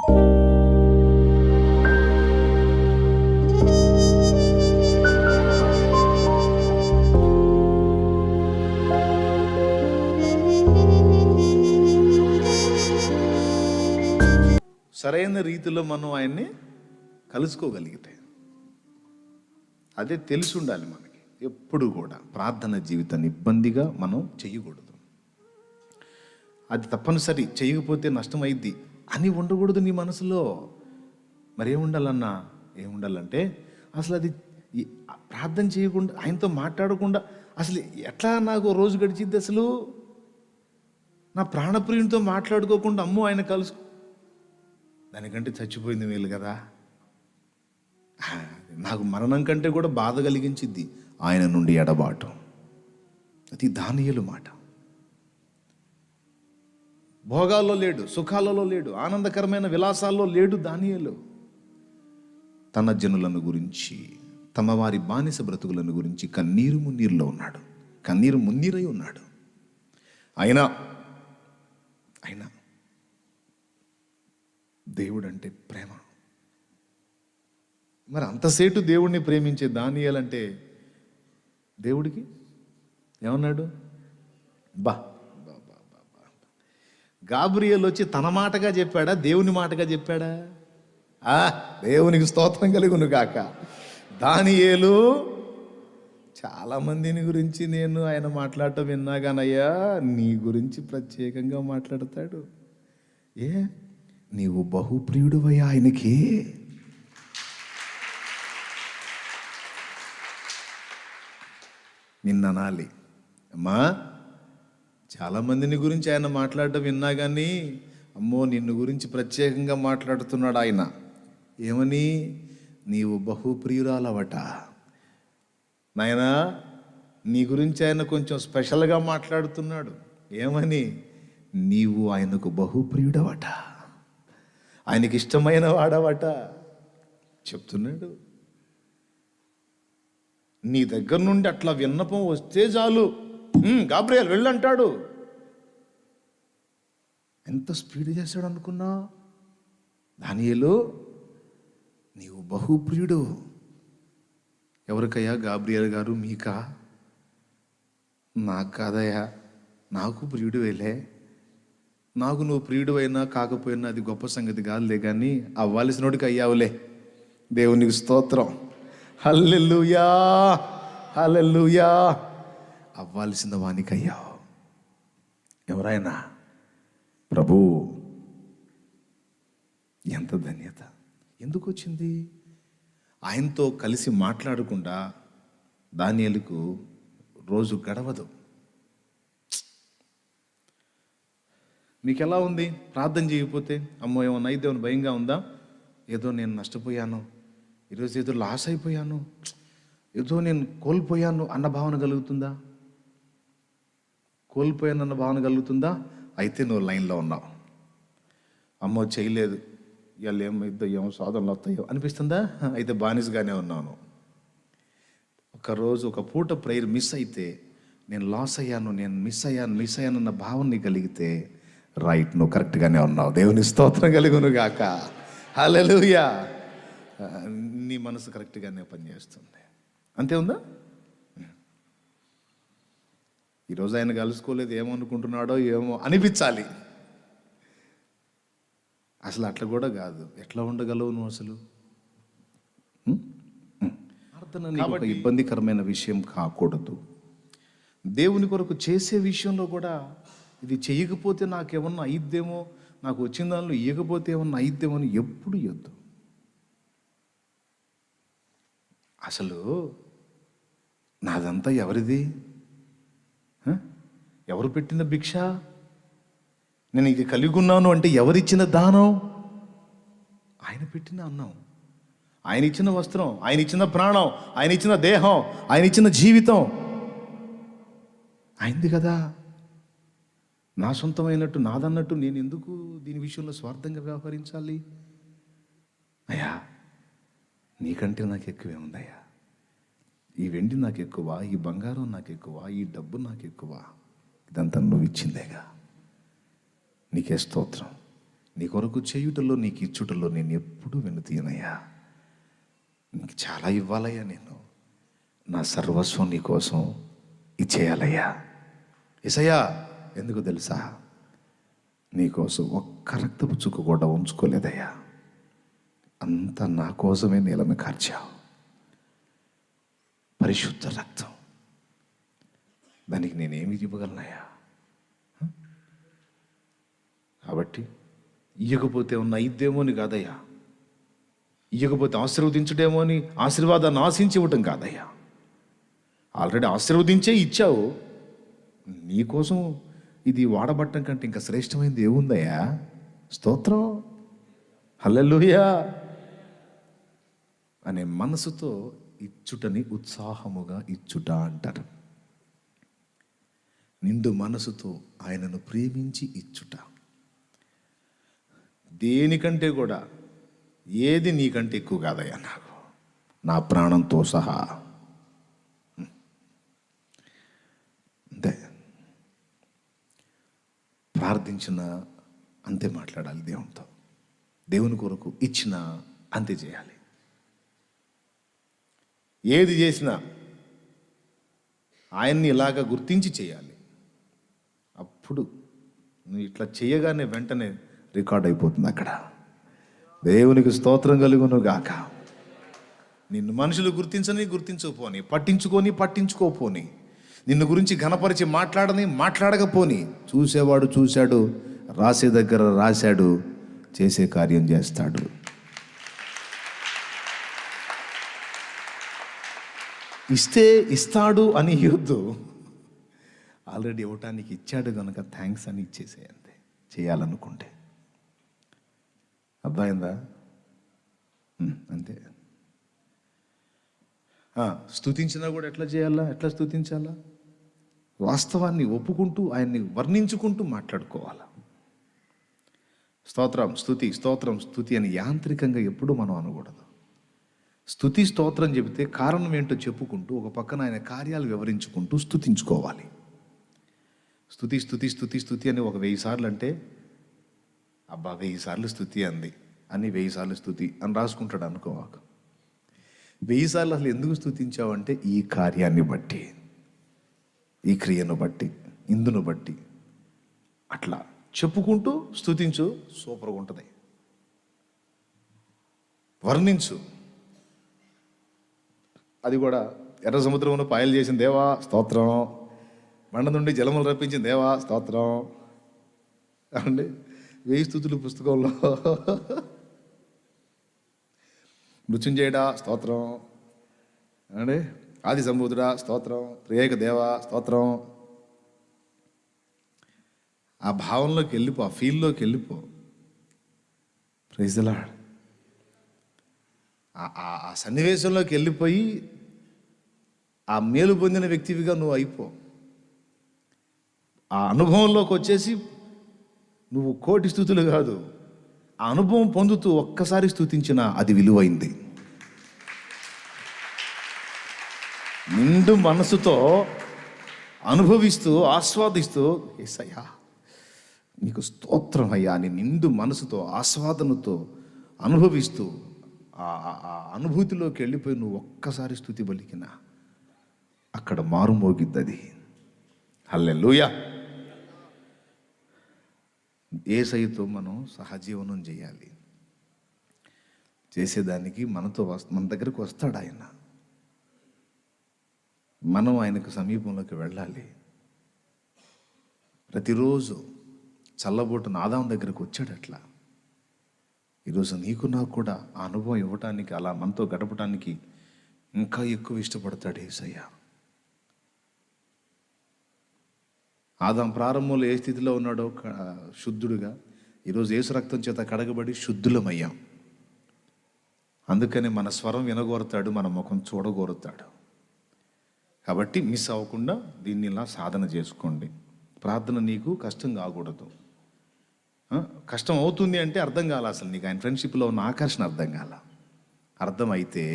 సరైన రీతిలో మనం ఆయన్ని కలుసుకోగలిగితే, అదే తెలిసి ఉండాలి మనకి. ఎప్పుడు కూడా ప్రార్థన జీవితాన్ని ఇబ్బందిగా మనం చేయకూడదు. అది తప్పనిసరి, చేయకపోతే నష్టమైద్ది అని ఉండకూడదు నీ మనసులో. మరి ఏముండాలన్నా, ఏముండాలంటే అసలు అది ప్రార్థన చేయకుండా, ఆయనతో మాట్లాడకుండా అసలు ఎట్లా నాకు రోజు గడిచిద్ది? అసలు నా ప్రాణప్రియునితో మాట్లాడుకోకుండా అమ్మో ఆయన కలుసు, దానికంటే చచ్చిపోయింది మేలు కదా. నాకు మరణం కంటే కూడా బాధ కలిగించిద్ది ఆయన నుండి ఎడబాటు. అది దానియేలు మాట. భోగాల్లో లేడు, సుఖాలలో లేడు, ఆనందకరమైన విలాసాల్లో లేడు దానియేలు. తన జనులను గురించి, తమ వారి బానిస బ్రతుకులను గురించి కన్నీరు మున్నీరులో ఉన్నాడు, కన్నీరు మున్నీరై ఉన్నాడు. అయినా దేవుడు అంటే ప్రేమ. మరి అంతసేటు దేవుడిని ప్రేమించే దానియేలంటే దేవుడికి ఏమన్నాడు? గాబ్రియేల్ వచ్చి తన మాటగా చెప్పాడా, దేవుని మాటగా చెప్పాడా? దేవునికి స్తోత్రం కలుగును గాక. దానియేలు చాలామందిని గురించి నేను ఆయన మాట్లాడటం విన్నాగానయ్యా, నీ గురించి ప్రత్యేకంగా మాట్లాడతాడు. నీవు బహుప్రియుడువయ్యా ఆయనకి. నిన్ననాలి అమ్మా, చాలామందిని గురించి ఆయన మాట్లాడటం విన్నా కానీ, అమ్మో నిన్ను గురించి ప్రత్యేకంగా మాట్లాడుతున్నాడు ఆయన. ఏమని? నీవు బహుప్రియురాలవట. నాయనా, నీ గురించి ఆయన కొంచెం స్పెషల్గా మాట్లాడుతున్నాడు. ఏమని? నీవు ఆయనకు బహుప్రియుడవట, ఆయనకి ఇష్టమైన వాడవట చెప్తున్నాడు. నీ దగ్గర నుండి అట్లా విన్నపం వస్తే చాలు, గాబ్రియేల్ వెళ్ళంటాడు. ఎంత స్పీడ్ చేశాడు అనుకున్నా? దానియేలు నీవు బహుప్రియుడు. ఎవరికయ్యా? గాబ్రియేల్ గారు మీకా? నాకు కాదయ్యా, నాకు ప్రియుడు వేలే. నాకు నువ్వు ప్రియుడు అయినా కాకపోయినా అది గొప్ప సంగతి కాదులే, కానీ అవ్వాల్సినోడికి అయ్యావులే. దేవునికి స్తోత్రం. హల్లెలూయా, హల్లెలూయా. అవ్వాల్సిన వానికి అయ్యావు. ఎవరైనా ప్రభు, ఎంత ధన్యత! ఎందుకు వచ్చింది? ఆయనతో కలిసి మాట్లాడకుండా దానియేలుకు రోజు గడవదు. మీకు ఎలా ఉంది? ప్రార్థన చేయకపోతే అమ్మో ఏమన్నా అయితే భయంగా ఉందా? ఏదో నేను నష్టపోయాను, ఈరోజు ఏదో లాస్ అయిపోయాను, ఏదో నేను కోల్పోయాను అన్న భావన కలుగుతుందా? కోల్పోయాను అన్న భావన కలుగుతుందా? అయితే నువ్వు లైన్లో ఉన్నావు. అమ్మో చేయలేదు, ఇవాళ ఏమైద్దో, ఏమో సాధనలు వస్తాయో అనిపిస్తుందా? అయితే బానిసగానే ఉన్నాను. ఒకరోజు ఒక పూట ప్రేయర్ మిస్ అయితే నేను లాస్ అయ్యాను, నేను మిస్ అయ్యాను అన్న భావన నీకు కలిగితే రైట్, నువ్వు కరెక్ట్గానే ఉన్నావు. దేవుని స్తోత్రం కలుగును గాక. హల్లెలూయా. నీ మనసు కరెక్ట్గానే పనిచేస్తుంది. అంతే ఉందా? ఈరోజు ఆయన కలుసుకోలేదు, ఏమనుకుంటున్నాడో ఏమో అనిపించాలి. అసలు అట్లా కూడా కాదు. ఎట్లా ఉండగలవు నువ్వు అసలు? ప్రార్థన ఒక ఇబ్బందికరమైన విషయం కాకూడదు. దేవుని కొరకు చేసే విషయంలో కూడా ఇది చేయకపోతే నాకేమన్నా అయిద్దేమో, నాకు వచ్చిన దానిలో ఇవ్వకపోతే ఏమన్నా అయిద్దేమో అని ఎప్పుడు ఇవ్వద్దు. అసలు నాదంతా ఎవరిది? ఎవరు పెట్టిన భిక్ష? నేను ఇది కలిగి ఉన్నాను అంటే ఎవరిచ్చిన దానం? ఆయన పెట్టిన అన్నం, ఆయన ఇచ్చిన వస్త్రం, ఆయన ఇచ్చిన ప్రాణం, ఆయన ఇచ్చిన దేహం, ఆయన ఇచ్చిన జీవితం ఆయనది కదా. నా సొంతమైనట్టు, నాదన్నట్టు నేను ఎందుకు దీని విషయంలో స్వార్థంగా వ్యవహరించాలి? అయ్యా, నీకంటే నాకు ఎక్కువే ఉందయ్యా. ఈ వెండి నాకు ఎక్కువ, ఈ బంగారం నాకు ఎక్కువ, ఈ డబ్బు నాకు ఎక్కువ, ఇదంతా నువ్వు ఇచ్చిందేగా. నీకే స్తోత్రం. నీ కొరకు చేయుటలో నీకు ఇచ్చుటలో నేను ఎప్పుడూ వెనుతీయనయ్యా. నీకు చాలా ఇవ్వాలయ్యా. నేను నా సర్వస్వం నీ కోసం ఇచ్చేయాలయ్యా. యేసయ్యా, ఎందుకు తెలుసా? నీకోసం ఒక్క రక్తపు చుక్క కూడా ఉంచుకోలేదయ్యా. అంతా నా కోసమే నీలమే కార్చావు. పరిశుద్ధ రక్తం, దానికి నేనేమి ఇవ్వగలనయ్యా? కాబట్టి ఇయ్యకపోతే ఉన్న ఇద్దేమో అని కాదయ్యా, ఇయ్యకపోతే ఆశీర్వదించుడేమో అని ఆశీర్వాదాన్ని ఆశించి ఇవ్వటం కాదయ్యా. ఆల్రెడీ ఆశీర్వదించే ఇచ్చావు. నీకోసం ఇది వాడబట్టం కంటే ఇంకా శ్రేష్టమైనది ఏముందయ్యా? స్తోత్రం, హల్లెలూయా అనే మనసుతో ఇచ్చుటని ఉత్సాహముగా ఇచ్చుట అంటారు. నిండు మనసుతో ఆయనను ప్రేమించి ఇచ్చుట. దేనికంటే కూడా ఏది నీకంటే ఎక్కువ కాదయ్యా నాకు, నా ప్రాణంతో సహా. అంతే. ప్రార్థించిన అంతే మాట్లాడాలి దేవునితో. దేవుని కొరకు ఇచ్చిన అంతే చేయాలి. ఏది చేసినా ఆయన్ని ఇలాగా గుర్తించి చేయాలి. అప్పుడు నువ్వు ఇట్లా చేయగానే వెంటనే రికార్డ్ అయిపోతుంది అక్కడ. దేవునికి స్తోత్రం కలుగును గాక. నిన్ను మనుషులు గుర్తించకపోని, పట్టించుకోపోని, నిన్ను గురించి ఘనపరిచి మాట్లాడకపోని, చూసేవాడు చూశాడు, రాసే దగ్గర రాశాడు, చేసే కార్యం చేస్తాడు. ఇస్తే ఇస్తాడు అని ఇవ్వద్దు. ఆల్రెడీ ఇవ్వటానికి ఇచ్చాడు కనుక థ్యాంక్స్ అని ఇచ్చేసేయండి చేయాలనుకుంటే. అర్థమైందా? అంతే. స్తుతించినా కూడా ఎట్లా చేయాలా? ఎట్లా స్తుతించాలా? వాస్తవాన్ని ఒప్పుకుంటూ ఆయన్ని వర్ణించుకుంటూ మాట్లాడుకోవాలా. స్తోత్రం స్తుతి, స్తోత్రం స్తుతి అని యాంత్రికంగా ఎప్పుడూ మనం అనకూడదు. స్తుతి స్తోత్రం చెబితే కారణం ఏంటో చెప్పుకుంటూ ఒక పక్కన ఆయన కార్యాలు వివరించుకుంటూ స్తుతించుకోవాలి. స్తుతి స్తుతి స్తుతి స్తుతి అని ఒక 1000 సార్లు అంటే, అబ్బా 1000 సార్లు స్తుతి అంది అని 1000 సార్లు స్తుతి అని రాసుకుంటాడు అనుకోవాక. 1000 సార్లు అసలు ఎందుకు స్తుతించావంటే ఈ కార్యాన్ని బట్టి, ఈ క్రియను బట్టి, ఇందును బట్టి, అట్లా చెప్పుకుంటూ స్తుతించు. సూపర్గా ఉంటుంది. వర్ణించు. అది కూడా ఎర్ర సముద్రంలో పాయలు చేసిన దేవా స్తోత్రం, మండ నుండి జలములు రప్పించిన దేవా స్తోత్రం అండి. 1000 స్తుతులు పుస్తకంలో మృత్యుంజయుడా స్తోత్రం అండి, ఆది సంబూధుడా స్తోత్రం, త్రియేక దేవా స్తోత్రం. ఆ భావంలోకి వెళ్ళిపో, ఆ ఫీల్లోకి వెళ్ళిపో. Praise the Lord. ఆ సన్నివేశంలోకి వెళ్ళిపోయి ఆ మేలు పొందిన వ్యక్తివిగా నువ్వు అయిపో. ఆ అనుభవంలోకి వచ్చేసి నువ్వు 1,000,000 స్తుతులు కాదు, ఆ అనుభవం పొందుతూ ఒక్కసారి స్తుతించిన అది విలువైంది. నిండు మనసుతో అనుభవిస్తూ ఆస్వాదిస్తూ, యేసయ్యా నీకు స్తోత్రం అయ్యా అని నిండు మనసుతో ఆస్వాదనతో అనుభవిస్తూ ఆ అనుభూతిలోకి వెళ్ళిపోయి నువ్వు ఒక్కసారి స్తుతి పలికినా అక్కడ మారుమోగిద్ది అది. హల్లెలూయా. యేసయ్యతో మనం సహజీవనం చేయాలి. చేసేదానికి మన దగ్గరకు వస్తాడు ఆయన. మనం ఆయనకు సమీపంలోకి వెళ్ళాలి. ప్రతిరోజు చల్లబోటున ఆదాము దగ్గరకు వచ్చాడు అట్లా. ఈరోజు నీకు నాకు కూడా ఆ అనుభవం ఇవ్వటానికి, అలా మనతో గడపటానికి ఇంకా ఎక్కువ ఇష్టపడతాడు యేసయ్య. ఆదాము ప్రారంభంలో ఏ స్థితిలో ఉన్నాడో శుద్ధుడుగా, ఈరోజు యేసు రక్తం చేత కడగబడి శుద్ధులమయ్యాం. అందుకని మన స్వరం వినగోరుతాడు, మన ముఖం చూడగోరుతాడు. కాబట్టి మిస్ అవ్వకుండా దీన్ని ఇలా సాధన చేసుకోండి. ప్రార్థన నీకు కష్టం కాకూడదు. కష్టం అవుతుంది అంటే అర్థం కాల, అసలు నీకు ఆయన ఫ్రెండ్షిప్లో ఉన్న ఆకర్షణ అర్థం కాల. అర్థమైతే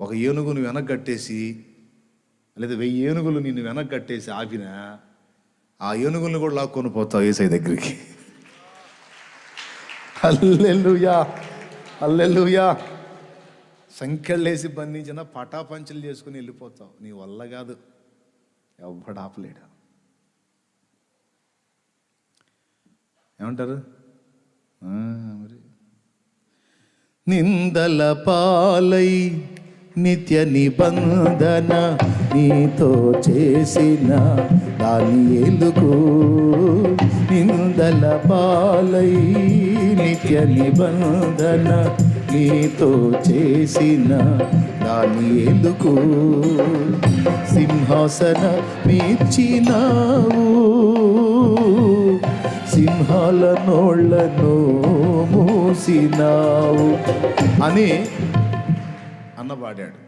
ఒక ఏనుగును వెనక్కట్టేసి, లేదా 1000 ఏనుగులు నిన్ను వెనక్కట్టేసి ఆపినా ఆ ఏనుగులను కూడా లాక్కొని పోతావు యేసయ్య దగ్గరికి. హల్లెలూయా, హల్లెలూయా. సంఖ్యలేసి బంధించిన పటాపంచలు చేసుకుని వెళ్ళిపోతావు. నీ వల్ల కాదు, ఎవ్వడు ఆపలేడు. ఏమంటారు మరి? నిందల పాలై నిత్య నిబంధన నీతో చేసిన దానియేలుకు, నిందల పాలై నిత్య నిబంధన నీతో చేసిన దానియేలుకు సింహాసన మీర్చినావు, సింహాల నోళ్లను మూసినావు అని అన్నపాడాడు.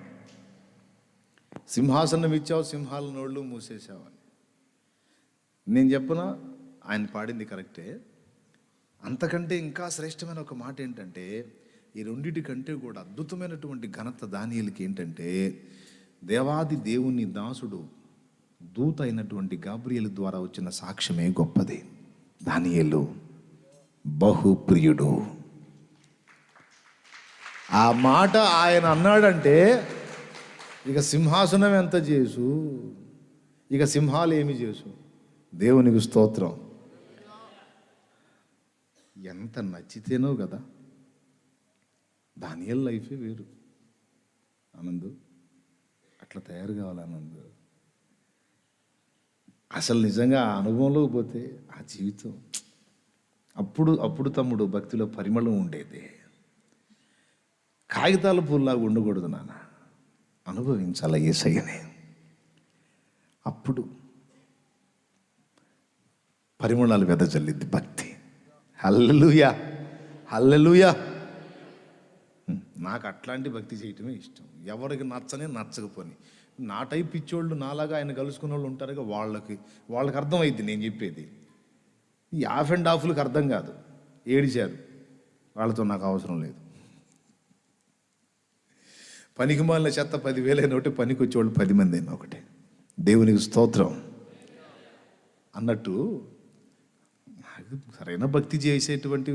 సింహాసనం ఇచ్చావు, సింహాల నోళ్ళు మూసేసావు అని. నేను చెప్పనా, ఆయన పాడింది కరెక్టే. అంతకంటే ఇంకా శ్రేష్టమైన ఒక మాట ఏంటంటే, ఈ రెండిటి కంటే కూడా అద్భుతమైనటువంటి ఘనత దానియేలుకి ఏంటంటే, దేవాది దేవుని దాసుడు దూత అయినటువంటి గాబ్రియేలు ద్వారా వచ్చిన సాక్ష్యమే గొప్పది. దానియేలు బహుప్రియుడు. ఆ మాట ఆయన అన్నాడంటే ఇక సింహాసనం ఎంత చేసు, ఇక సింహాలు ఏమి చేసు. దేవునికి స్తోత్రం. ఎంత నచ్చితేనో కదా. దానియేలు లైఫే వేరు. ఆనందు అట్లా తయారు కావాలి. ఆనందు అసలు నిజంగా ఆ అనుభవంలోకి పోతే ఆ జీవితం అప్పుడు తమ్ముడు భక్తిలో పరిమళం ఉండేది. కాగితాల పూల్లాగా ఉండకూడదు నాన్న, అనుభవించాల యేసయ్యనే. అప్పుడు పరిమళాలు వెదజల్లిద్ది భక్తి. హల్లెలూయా, హల్లెలూయా. నాకు అట్లాంటి భక్తి చేయటమే ఇష్టం. ఎవరికి నచ్చకపోని నా టైప్ పిచ్చోళ్ళు, నాలాగా ఆయన కలుసుకున్న వాళ్ళు ఉంటారుగా, వాళ్ళకి అర్థమైద్ది నేను చెప్పేది. ఈ ఆఫ్ అండ్ ఆఫ్లకు అర్థం కాదు. ఏడిచారు, వాళ్ళతో నాకు అవసరం లేదు. పనికి మాలిన చెత్త 10,000 అయిన ఒకటి, పనికి వచ్చేవాళ్ళు 10 మంది అయినా ఒకటే. దేవునికి స్తోత్రం అన్నట్టు సరైన భక్తి చేసేటువంటి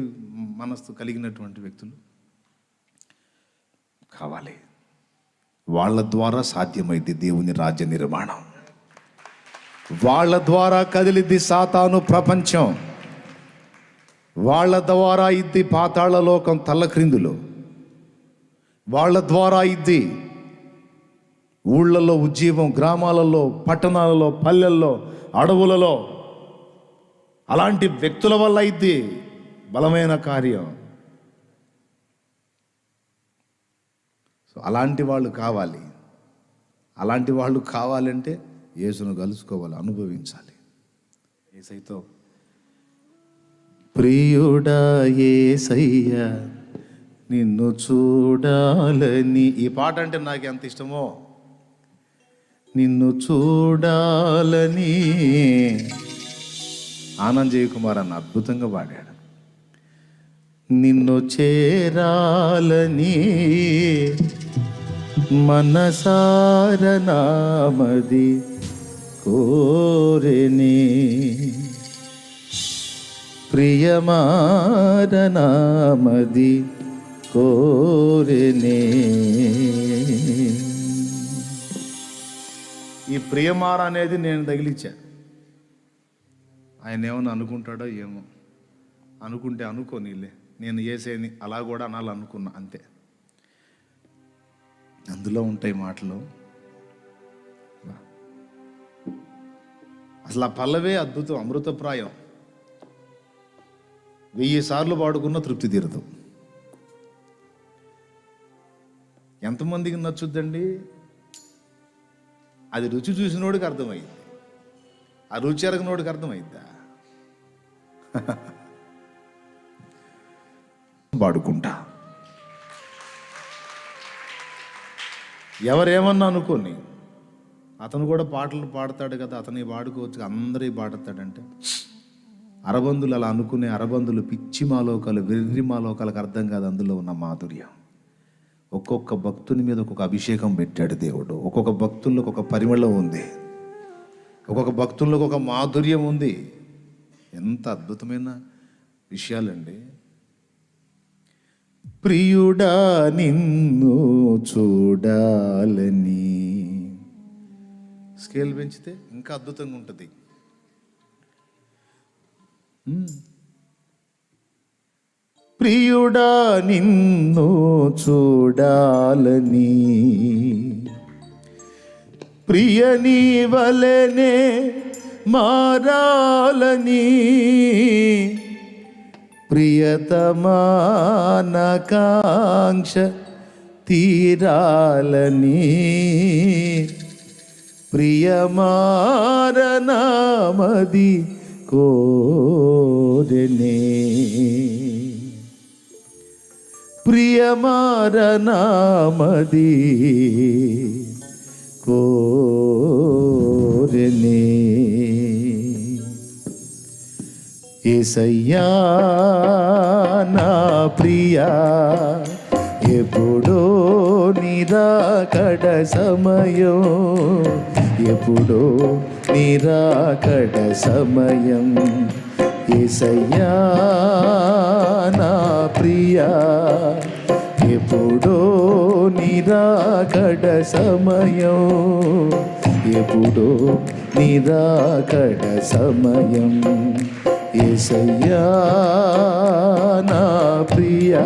మనస్సు కలిగినటువంటి వ్యక్తులు కావాలి. వాళ్ళ ద్వారా సాధ్యమైంది దేవుని రాజ్య నిర్మాణం. వాళ్ళ ద్వారా కదిలిద్ది సాతాను ప్రపంచం. వాళ్ళ ద్వారా ఇద్ది పాతాళ లోకం తల్లక్రిందులు. వాళ్ళ ద్వారా ఇద్ది ఊళ్ళల్లో ఉజ్జీవం, గ్రామాలలో, పట్టణాలలో, పల్లెల్లో, అడవులలో. అలాంటి వ్యక్తుల వల్ల ఇద్ది బలమైన కార్యం. సో అలాంటి వాళ్ళు కావాలి. అలాంటి వాళ్ళు కావాలంటే యేసును కలుసుకోవాలి, అనుభవించాలి. యేసయ్యతో ప్రియుడా యేసయ్య నిన్ను చూడాలని, ఈ పాట అంటే నాకు ఎంత ఇష్టమో. నిన్ను చూడాలని ఆనంద్ జయకుమార్ అన్న అద్భుతంగా పాడాడు. నిన్ను చేరాలని మనసారనామది కోరెని, ప్రియమారనామది కోరెనే. ఈ ప్రియమార అనేది నేను తగిలిచ్చా. ఆయన ఏమన్నా అనుకుంటాడో ఏమో. అనుకుంటే అనుకోనిలే, నేను చేసేది అలా కూడా అనాలనుకున్నా అంతే. అందులో ఉంటాయి మాటలు. అసలు ఆ పల్లవే అద్భుతం, అమృతప్రాయం. 1000 సార్లు పాడుకున్న తృప్తి తీరదు. ఎంతమందికి నచ్చుద్దండి? అది రుచి చూసినోడికి అర్థమైంది, ఆ రుచి ఎరగనోడికి అర్థమైద్దా? పాడుకుంటా. ఎవరేమన్నా అనుకోని, అతను కూడా పాటలు పాడతాడు కదా, అతని పాడుకోవచ్చు, అందరూ పాడతాడంటే అరబందులు అలా అనుకునే అరబందులు పిచ్చి మాలోకాలు, వెర్రి మాలోకాలకు అర్థం కాదు అందులో ఉన్న మాధుర్యం. ఒక్కొక్క భక్తుని మీద ఒక్కొక్క అభిషేకం పెట్టాడు దేవుడు. ఒక్కొక్క భక్తుల్లో ఒక పరిమళం ఉంది, ఒక్కొక్క భక్తుల్లో ఒక మాధుర్యం ఉంది. ఎంత అద్భుతమైన విషయాలండి. ప్రియుడా నిన్ను చూడాలని. స్కేల్ పెంచితే ఇంకా అద్భుతంగా ఉంటుంది. ప్రియుడా నిన్ను చూడాలని, ప్రియని వలెనే మారాలని, ప్రియతమానకాంక్ష తీరాలని, ప్రియమారనామది కోరనే, ప్రియమారనామది కోరనే. యేసయ్యా నా ప్రియా, ఎప్పుడో నిరాకడ సమయం, ఎప్పుడో నిరాకడ సమయం. యేసయ్యా నా ప్రియా, ఎప్పుడో నిరాకడ సమయం, ఎప్పుడో నిరాకడ సమయం. యేసయ్యా నా ప్రియా.